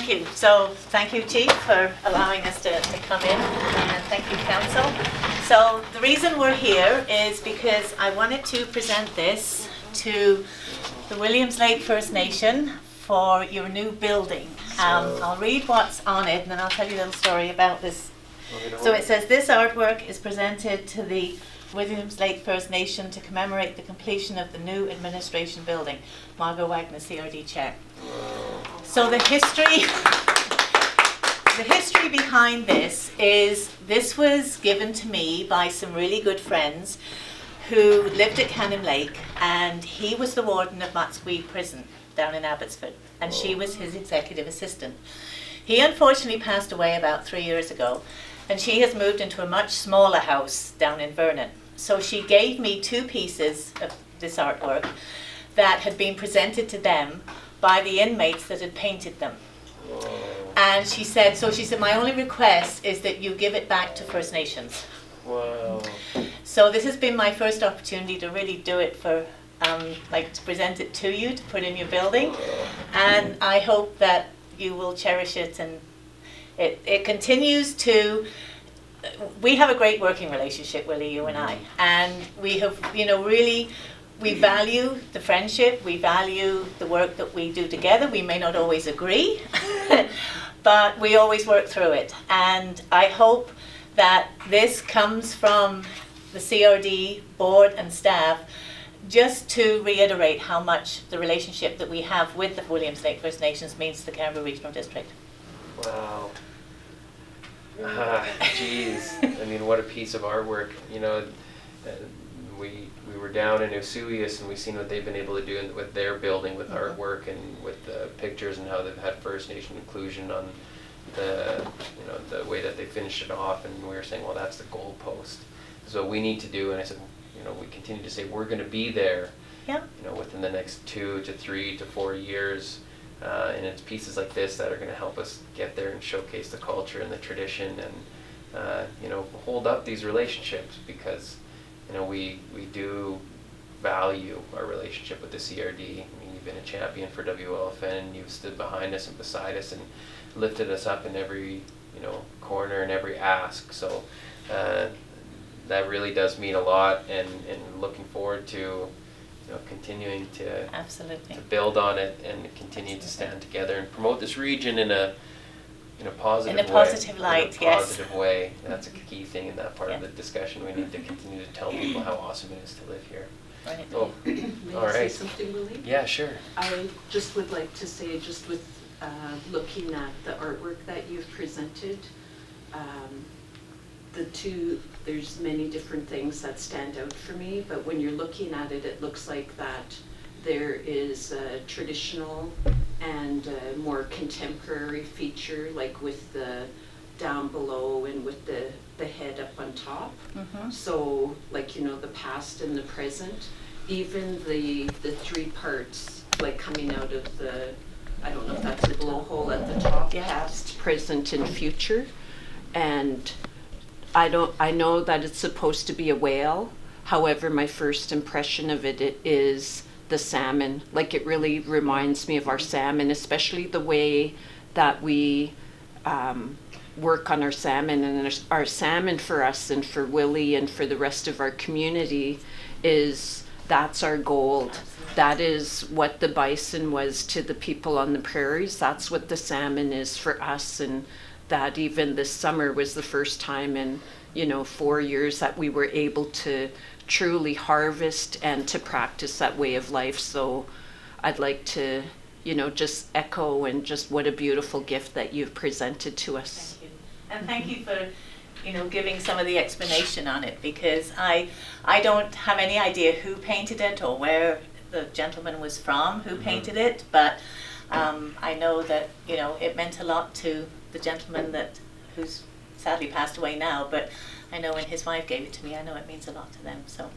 thank you. So thank you, Chief, for allowing us to come in, and thank you, Council. So the reason we're here is because I wanted to present this to the Williams Lake First Nation for your new building. I'll read what's on it, and then I'll tell you a little story about this. So it says, this artwork is presented to the Williams Lake First Nation to commemorate the completion of the new administration building. Margo, Wagner, CRD Chair. So the history behind this is, this was given to me by some really good friends who lived at Cannon Lake, and he was the warden of Matsquid Prison down in Abbotsford, and she was his executive assistant. He unfortunately passed away about 3 years ago, and she has moved into a much smaller house down in Vernon. So she gave me 2 pieces of this artwork that had been presented to them by the inmates that had painted them. And she said, my only request is that you give it back to First Nations. Wow. So this has been my first opportunity to really do it for, to present it to you, to put in your building. And I hope that you will cherish it, and it continues to, we have a great working relationship, Willie, you and I. And we have, really, we value the friendship, we value the work that we do together. We may not always agree, but we always work through it. And I hope that this comes from the CRD board and staff, just to reiterate how much the relationship that we have with the Williams Lake First Nations means to the Cariboo Regional District. Wow. Geez. I mean, what a piece of artwork. We were down in Osoyoos, and we've seen what they've been able to do with their building, with artwork and with the pictures, and how they've had First Nation inclusion on the way that they finished it off. And we were saying, well, that's the goalpost. So we need to do, and I said, we continue to say we're going to be there. Yeah. Within the next 2 to 3 to 4 years. And it's pieces like this that are going to help us get there and showcase the culture and the tradition, and hold up these relationships, because we do value our relationship with the CRD. I mean, you've been a champion for WLFN. You've stood behind us and beside us and lifted us up in every corner and every ask. So that really does mean a lot, and looking forward to continuing to absolutely build on it and continue to stand together and promote this region in a positive way. In a positive light, yes. Positive way. That's a key thing in that part of the discussion. We need to continue to tell people how awesome it is to live here. Right. Oh, May all I say right. something, Willie? Yeah, sure. I just would like to say, just with looking at the artwork that you've presented, there's many different things that stand out for me, but when you're looking at it, it looks like that there is a traditional and a more contemporary feature, like with the down below and with the head up on top. Mm-hmm. So the past and the present, even the 3 parts, like coming out of the, I don't know if that's a blowhole at the top, past, present, and future. And I know that it's supposed to be a whale. However, my first impression of it is the salmon. Like, it really reminds me of our salmon, especially the way that we work on our salmon. And our salmon for us and for Willie and for the rest of our community that's our gold. That is what the bison was to the people on the prairies. That's what the salmon is for us. And that even this summer was the first time in 4 years that we were able to truly harvest and to practice that way of life. So I'd like to just echo, and just what a beautiful gift that you've presented to us. Thank you. And thank you for giving some of the explanation on it, because I don't have any idea who painted it or where the gentleman was from who painted it, but I know that it meant a lot to the gentleman who's sadly passed away now, but I know when his wife gave it to me, I know it means a lot to them. So